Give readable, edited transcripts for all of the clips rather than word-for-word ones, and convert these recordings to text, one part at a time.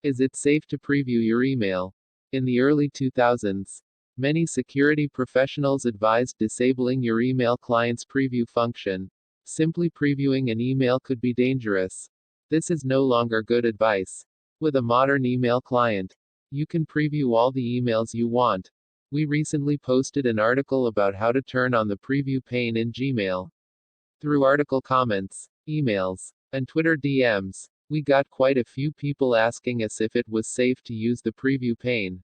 Is it safe to preview your email? In the early 2000s, many security professionals advised disabling your email client's preview function. Simply previewing an email could be dangerous. This is no longer good advice. With a modern email client, you can preview all the emails you want. We recently posted an article about how to turn on the preview pane in Gmail. Through article comments, emails, and Twitter DMs, we got quite a few people asking us if it was safe to use the preview pane.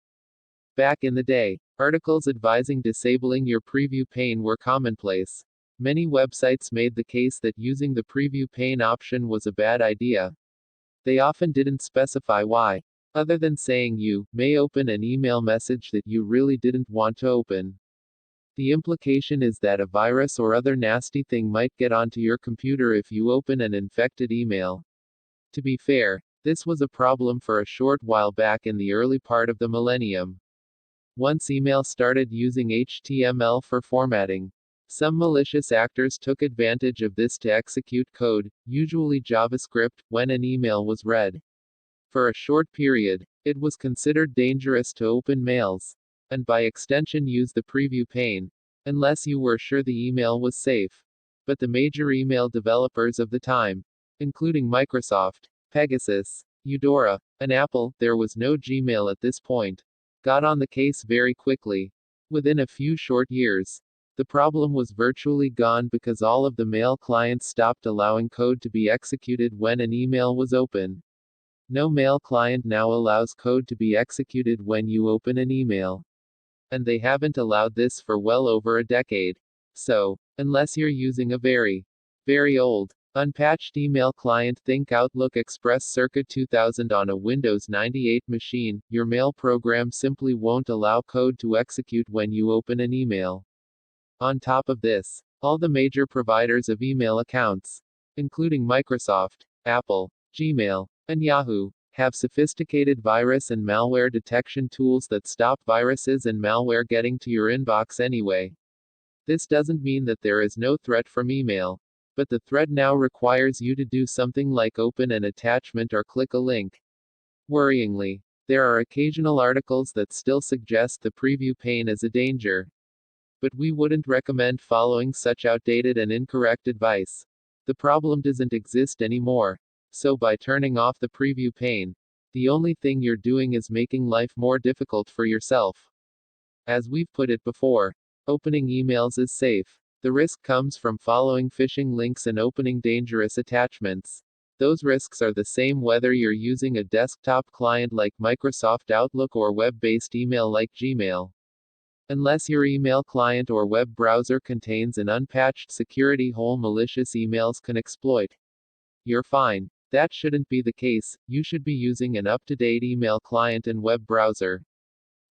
Back in the day, articles advising disabling your preview pane were commonplace. Many websites made the case that using the preview pane option was a bad idea. They often didn't specify why, other than saying you may open an email message that you really didn't want to open. The implication is that a virus or other nasty thing might get onto your computer if you open an infected email. To be fair, this was a problem for a short while back in the early part of the millennium. Once email started using HTML for formatting, some malicious actors took advantage of this to execute code, usually JavaScript, when an email was read. For a short period, it was considered dangerous to open mails, and by extension use the preview pane, unless you were sure the email was safe. But the major email developers of the time, including Microsoft, Pegasus, Eudora, and Apple, there was no Gmail at this point, got on the case very quickly. Within a few short years, the problem was virtually gone because all of the mail clients stopped allowing code to be executed when an email was open. No mail client now allows code to be executed when you open an email. And they haven't allowed this for well over a decade. So, unless you're using a very old, unpatched email client, think Outlook Express circa 2000 on a Windows 98 machine, your mail program simply won't allow code to execute when you open an email. On top of this, all the major providers of email accounts, including Microsoft, Apple, Gmail, and Yahoo, have sophisticated virus and malware detection tools that stop viruses and malware getting to your inbox anyway. This doesn't mean that there is no threat from email, but the threat now requires you to do something like open an attachment or click a link. Worryingly, there are occasional articles that still suggest the preview pane as a danger. But we wouldn't recommend following such outdated and incorrect advice. The problem doesn't exist anymore. So by turning off the preview pane, the only thing you're doing is making life more difficult for yourself. As we've put it before, opening emails is safe. The risk comes from following phishing links and opening dangerous attachments. Those risks are the same whether you're using a desktop client like Microsoft Outlook or web-based email like Gmail. Unless your email client or web browser contains an unpatched security hole malicious emails can exploit, you're fine. That shouldn't be the case. You should be using an up-to-date email client and web browser.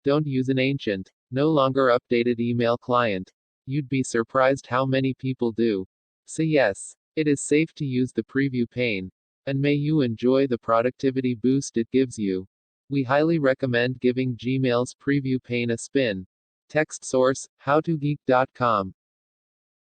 Don't use an ancient, no longer updated email client. You'd be surprised how many people do. So yes, it is safe to use the preview pane, and may you enjoy the productivity boost it gives you. We highly recommend giving Gmail's preview pane a spin. Text source, howtogeek.com.